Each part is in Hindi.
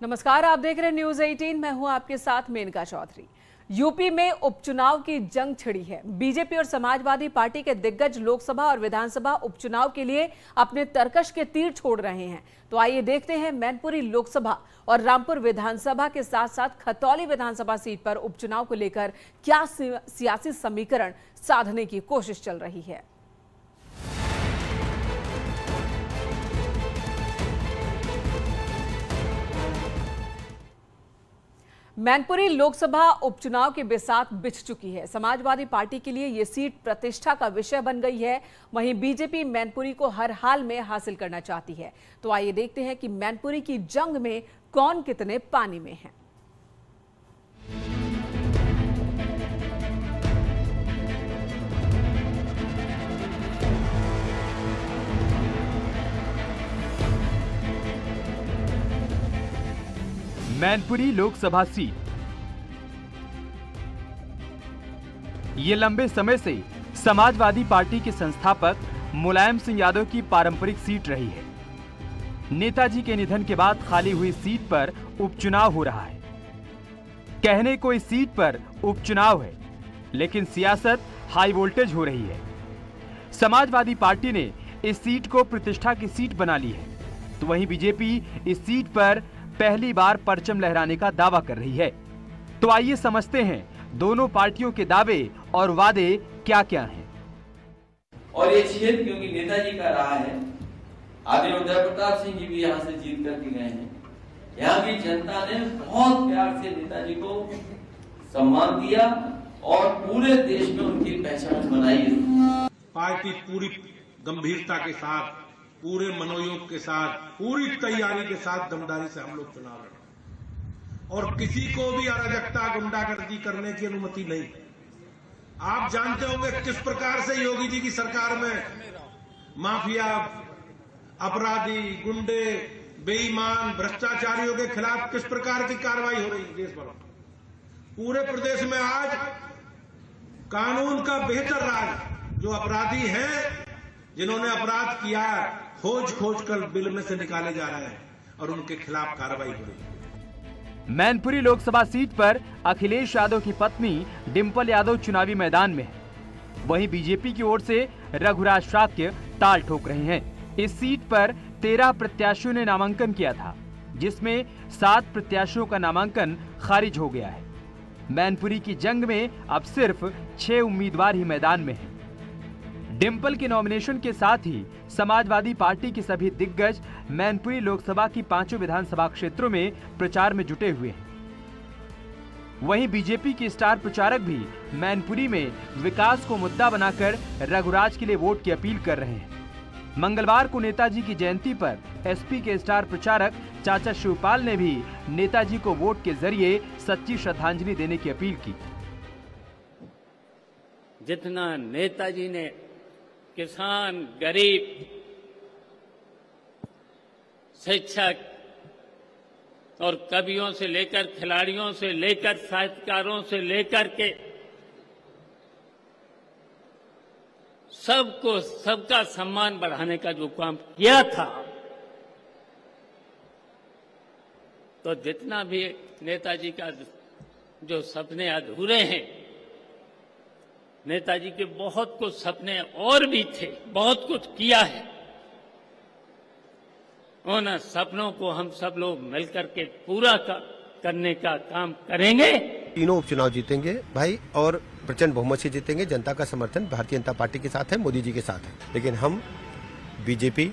नमस्कार, आप देख रहे हैं न्यूज 18। मैं हूं आपके साथ मेनका चौधरी। यूपी में उपचुनाव की जंग छिड़ी है। बीजेपी और समाजवादी पार्टी के दिग्गज लोकसभा और विधानसभा उपचुनाव के लिए अपने तरकश के तीर छोड़ रहे हैं। तो आइए देखते हैं मैनपुरी लोकसभा और रामपुर विधानसभा के साथ साथ खतौली विधानसभा सीट पर उपचुनाव को लेकर क्या सियासी समीकरण साधने की कोशिश चल रही है। मैनपुरी लोकसभा उपचुनाव की बिसात बिछ चुकी है। समाजवादी पार्टी के लिए यह सीट प्रतिष्ठा का विषय बन गई है। वहीं बीजेपी मैनपुरी को हर हाल में हासिल करना चाहती है। तो आइए देखते हैं कि मैनपुरी की जंग में कौन कितने पानी में है। मैनपुरी लोकसभा सीट ये लंबे समय से समाजवादी पार्टी के संस्थापक मुलायम सिंह यादव की पारंपरिक सीट रही है। नेताजी के निधन के बाद खाली हुई सीट पर उपचुनाव हो रहा है। कहने को इस सीट पर उपचुनाव है, लेकिन सियासत हाई वोल्टेज हो रही है। समाजवादी पार्टी ने इस सीट को प्रतिष्ठा की सीट बना ली है, तो वहीं बीजेपी इस सीट पर पहली बार परचम लहराने का दावा कर रही है। तो आइए समझते हैं दोनों पार्टियों के दावे और वादे क्या क्या हैं। और ये क्षेत्र क्योंकि नेताजी का रहा है, आदरणीय उदय प्रताप सिंह जी भी यहाँ से जीत करके गए हैं। यहाँ की जनता ने बहुत प्यार से नेताजी को सम्मान दिया और पूरे देश में उनकी पहचान बनाई है। पार्टी पूरी गंभीरता के साथ, पूरे मनोयोग के साथ, पूरी तैयारी के साथ, दमदारी से हम लोग चुनाव लड़े और किसी को भी अराजकता, गुंडागर्दी करने की अनुमति नहीं। आप जानते होंगे किस प्रकार से योगी जी की सरकार में माफिया, अपराधी, गुंडे, बेईमान, भ्रष्टाचारियों के खिलाफ किस प्रकार की कार्रवाई हो रही है देश भर। पूरे प्रदेश में आज कानून का बेहतर राज, जो अपराधी हैं, जिन्होंने अपराध किया, खोज कर बिल में से निकाले जा रहे हैं और उनके खिलाफ कार्रवाई हो रही है। मैनपुरी लोकसभा सीट पर अखिलेश यादव की पत्नी डिंपल यादव चुनावी मैदान में है। वहीं बीजेपी की ओर से रघुराज शाक्य ताल ठोक रहे हैं। इस सीट पर 13 प्रत्याशियों ने नामांकन किया था, जिसमें 7 प्रत्याशियों का नामांकन खारिज हो गया है। मैनपुरी की जंग में अब सिर्फ 6 उम्मीदवार ही मैदान में हैं। डिंपल के नॉमिनेशन के साथ ही समाजवादी पार्टी के सभी दिग्गज मैनपुरी लोकसभा की 5 विधानसभा क्षेत्रों में प्रचार में जुटे हुए हैं। वहीं बीजेपी के स्टार प्रचारक भी मैनपुरी में विकास को मुद्दा बनाकर रघुराज के लिए वोट की अपील कर रहे हैं। मंगलवार को नेताजी की जयंती पर एसपी के स्टार प्रचारक चाचा शिवपाल ने भी नेताजी को वोट के जरिए सच्ची श्रद्धांजलि देने की अपील की। जितना नेताजी ने किसान, गरीब, शिक्षक और कवियों से लेकर, खिलाड़ियों से लेकर, साहित्यकारों से लेकर के सबको, सबका सम्मान बढ़ाने का जो काम किया था, तो जितना भी नेताजी का जो सपने अधूरे हैं, नेताजी के बहुत कुछ सपने और भी थे, बहुत कुछ किया है। उन सपनों को हम सब लोग मिलकर के पूरा करने का काम करेंगे। तीनों उपचुनाव जीतेंगे भाई, और प्रचंड बहुमत से जीतेंगे। जनता का समर्थन भारतीय जनता पार्टी के साथ है, मोदी जी के साथ है। लेकिन हम बीजेपी,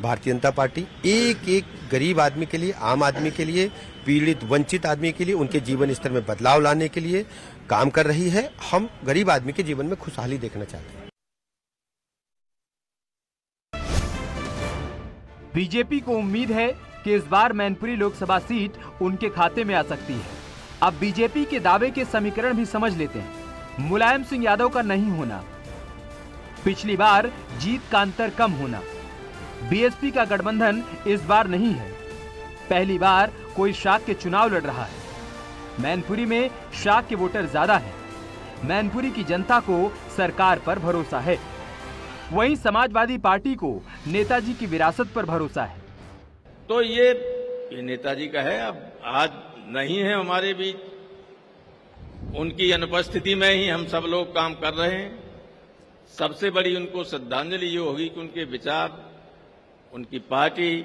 भारतीय जनता पार्टी एक एक गरीब आदमी के लिए, आम आदमी के लिए, पीड़ित वंचित आदमी के लिए, उनके जीवन स्तर में बदलाव लाने के लिए काम कर रही है। हम गरीब आदमी के जीवन में खुशहाली देखना चाहते हैं। बीजेपी को उम्मीद है कि इस बार मैनपुरी लोकसभा सीट उनके खाते में आ सकती है। अब बीजेपी के दावे के समीकरण भी समझ लेते हैं। मुलायम सिंह यादव का नहीं होना, पिछली बार जीत का अंतर कम होना, बीएसपी का गठबंधन इस बार नहीं है, पहली बार कोई शाक के चुनाव लड़ रहा है, मैनपुरी में शाक के वोटर ज्यादा हैं, मैनपुरी की जनता को सरकार पर भरोसा है। वहीं समाजवादी पार्टी को नेताजी की विरासत पर भरोसा है। तो ये ये नेताजी का है, अब आज नहीं है हमारे बीच, उनकी अनुपस्थिति में ही हम सब लोग काम कर रहे हैं। सबसे बड़ी उनको श्रद्धांजलि ये होगी कि उनके विचार, उनकी पार्टी,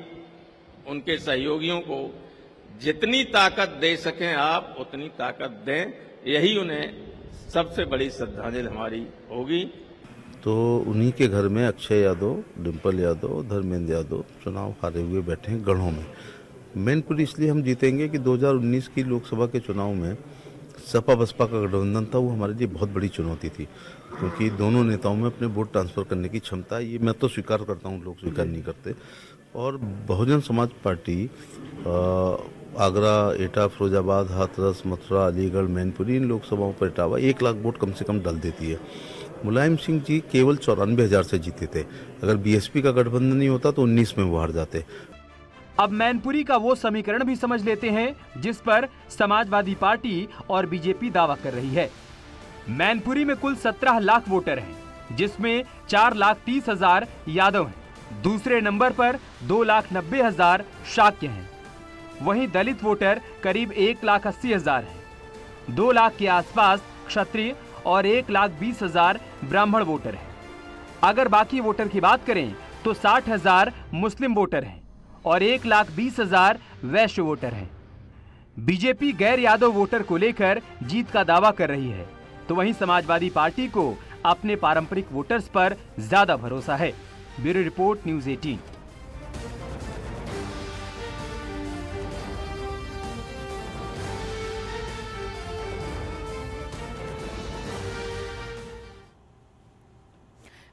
उनके सहयोगियों को जितनी ताकत दे सकें आप उतनी ताकत दें, यही उन्हें सबसे बड़ी श्रद्धांजलि हमारी होगी। तो उन्हीं के घर में अक्षय यादव, डिम्पल यादव, धर्मेंद्र यादव चुनाव हारे हुए बैठे हैं गढ़ों में। मैनपुरी इसलिए हम जीतेंगे कि 2019 की लोकसभा के चुनाव में सपा बसपा का गठबंधन था, वो हमारे लिए बहुत बड़ी चुनौती थी, क्योंकि दोनों नेताओं में अपने वोट ट्रांसफर करने की क्षमता, ये मैं तो स्वीकार करता हूँ, लोग स्वीकार नहीं करते। और बहुजन समाज पार्टी आगरा, एटा, फिरोजाबाद, हाथरस, मथुरा, अलीगढ़, मैनपुरी इन लोकसभाओं पर इटावा 1 लाख वोट कम से कम डाल देती है। मुलायम सिंह जी केवल 94,000 से जीते थे। अगर बीएसपी का गठबंधन नहीं होता तो 19 में वो हार जाते। अब मैनपुरी का वो समीकरण भी समझ लेते हैं जिस पर समाजवादी पार्टी और बीजेपी दावा कर रही है। मैनपुरी में कुल 17 लाख वोटर हैं, जिसमें 4,30,000 यादव हैं। दूसरे नंबर पर 2,90,000 शाक्य हैं। वहीं दलित वोटर करीब 1,80,000 हैं। 2 लाख के आसपास क्षत्रिय और 1,20,000 ब्राह्मण वोटर हैं। अगर बाकी वोटर की बात करें तो 60,000 मुस्लिम वोटर हैं और 1,20,000 वैश्य वोटर हैं। बीजेपी गैर यादव वोटर को लेकर जीत का दावा कर रही है, तो वहीं समाजवादी पार्टी को अपने पारंपरिक वोटर्स पर ज्यादा भरोसा है। Bureau report, news 18।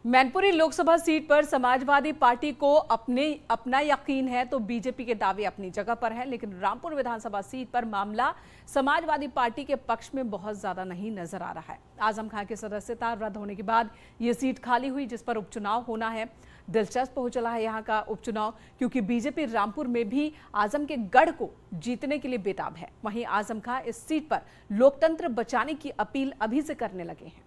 Mainpuri Lok Sabha seat पर समाजवादी पार्टी को अपना यकीन है, तो बीजेपी के दावे अपनी जगह पर हैं। लेकिन रामपुर विधानसभा सीट पर मामला समाजवादी पार्टी के पक्ष में बहुत ज्यादा नहीं नजर आ रहा है। आजम खां की सदस्यता रद्द होने के बाद ये सीट खाली हुई, जिस पर उपचुनाव होना है। दिलचस्प हो चला है यहाँ का उपचुनाव, क्योंकि बीजेपी रामपुर में भी आजम के गढ़ को जीतने के लिए बेताब है। वहीं आजम खां इस सीट पर लोकतंत्र बचाने की अपील अभी से करने लगे हैं।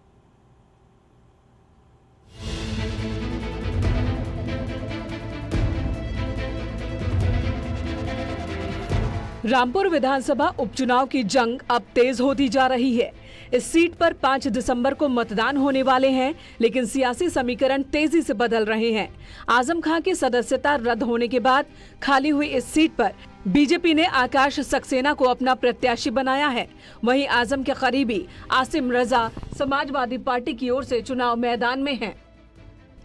रामपुर विधानसभा उपचुनाव की जंग अब तेज होती जा रही है। इस सीट पर 5 दिसंबर को मतदान होने वाले हैं, लेकिन सियासी समीकरण तेजी से बदल रहे हैं। आजम खां की सदस्यता रद्द होने के बाद खाली हुई इस सीट पर बीजेपी ने आकाश सक्सेना को अपना प्रत्याशी बनाया है। वहीं आजम के करीबी आसिम रजा समाजवादी पार्टी की ओर से चुनाव मैदान में हैं।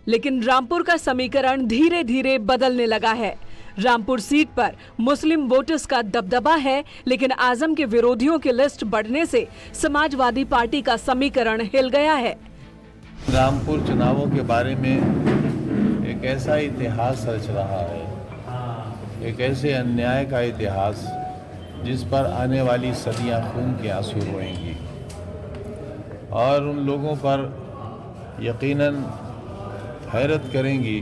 लेकिन रामपुर का समीकरण धीरे धीरे बदलने लगा है। रामपुर सीट पर मुस्लिम वोटर्स का दबदबा है, लेकिन आजम के विरोधियों की लिस्ट बढ़ने से समाजवादी पार्टी का समीकरण हिल गया है। रामपुर चुनावों के बारे में एक ऐसा इतिहास रच रहा है, एक ऐसे अन्याय का इतिहास जिस पर आने वाली सदियां खून के आंसू रोएंगी, और उन लोगों पर यकीनन हैरत करेंगी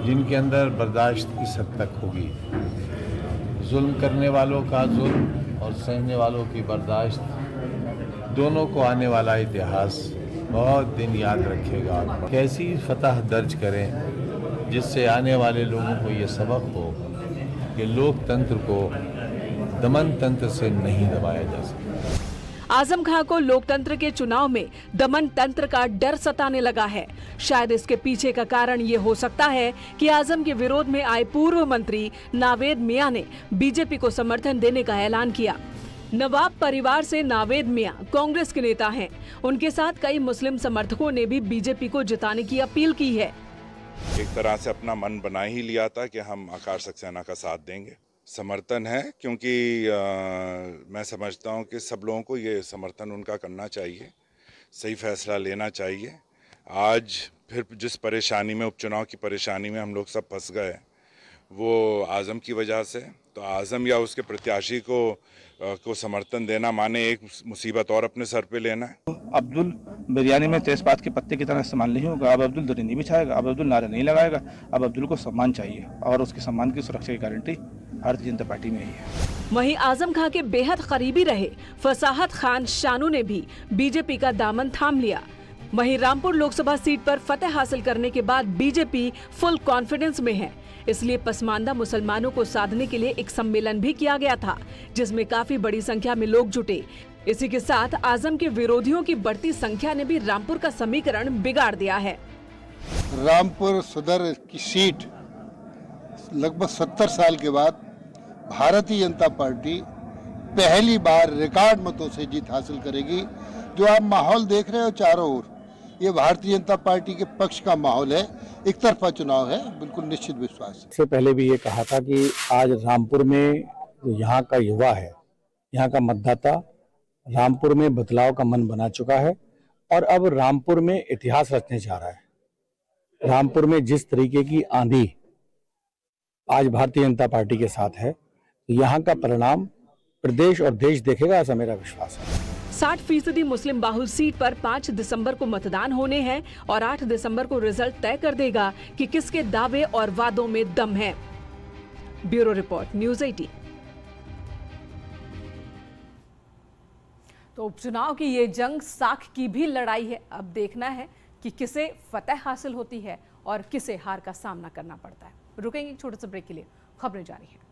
जिनके अंदर बर्दाश्त इस हद तक होगी। जुल्म करने वालों का जुल्म और सहने वालों की बर्दाश्त, दोनों को आने वाला इतिहास बहुत दिन याद रखेगा। कैसी फतह दर्ज करें जिससे आने वाले लोगों को ये सबक हो कि लोकतंत्र को दमन तंत्र से नहीं दबाया जा सकता। आजम खां को लोकतंत्र के चुनाव में दमन तंत्र का डर सताने लगा है। शायद इसके पीछे का कारण ये हो सकता है कि आजम के विरोध में आए पूर्व मंत्री नावेद मियां ने बीजेपी को समर्थन देने का ऐलान किया। नवाब परिवार से नावेद मियां कांग्रेस के नेता हैं। उनके साथ कई मुस्लिम समर्थकों ने भी बीजेपी को जिताने की अपील की है। एक तरह से अपना मन बना ही लिया था कि हम आकाश सक्सेना का साथ देंगे। समर्थन है, क्योंकि मैं समझता हूं कि सब लोगों को ये समर्थन उनका करना चाहिए, सही फैसला लेना चाहिए। आज फिर जिस परेशानी में, उपचुनाव की परेशानी में हम लोग सब फंस गए, वो आजम की वजह से, तो आजम या उसके प्रत्याशी को समर्थन देना माने एक मुसीबत और अपने सर पे लेना है। अब्दुल बिरयानी में तेजपात के पत्ते की तरह इस्तेमाल नहीं होगा। अब अब्दुल दरी नहीं बिछाएगा, अब अब्दुल नारा नहीं लगाएगा। अब अब्दुल को सम्मान चाहिए, और उसके सम्मान की सुरक्षा की गारंटी भारतीय जनता पार्टी में ही है। वहीं आजम खां के बेहद करीबी रहे फसाहत खान शानू ने भी बीजेपी का दामन थाम लिया। वहीं रामपुर लोकसभा सीट पर फतेह हासिल करने के बाद बीजेपी फुल कॉन्फिडेंस में है, इसलिए पसमानदा मुसलमानों को साधने के लिए एक सम्मेलन भी किया गया था, जिसमें काफी बड़ी संख्या में लोग जुटे। इसी के साथ आजम के विरोधियों की बढ़ती संख्या ने भी रामपुर का समीकरण बिगाड़ दिया है। रामपुर सदर की सीट लगभग 70 साल के बाद भारतीय जनता पार्टी पहली बार रिकॉर्ड मतों से जीत हासिल करेगी। जो आप माहौल देख रहे हो चारों ओर, ये भारतीय जनता पार्टी के पक्ष का माहौल है, एक तरफा चुनाव है, बिल्कुल निश्चित विश्वास है। इससे पहले भी ये कहा था कि आज रामपुर में जो यहाँ का युवा है, यहाँ का मतदाता रामपुर में बदलाव का मन बना चुका है और अब रामपुर में इतिहास रचने जा रहा है। रामपुर में जिस तरीके की आंधी आज भारतीय जनता पार्टी के साथ है, तो यहाँ का परिणाम प्रदेश और देश देखेगा, ऐसा मेरा विश्वास है। 60% मुस्लिम बाहुल सीट पर 5 दिसंबर को मतदान होने हैं और 8 दिसंबर को रिजल्ट तय कर देगा कि किसके दावे और वादों में दम है। Bureau report, news 18। तो उपचुनाव की ये जंग साख की भी लड़ाई है। अब देखना है कि किसे फतह हासिल होती है और किसे हार का सामना करना पड़ता है। रुकेंगे एक छोटे से ब्रेक के लिए, खबरें जारी हैं।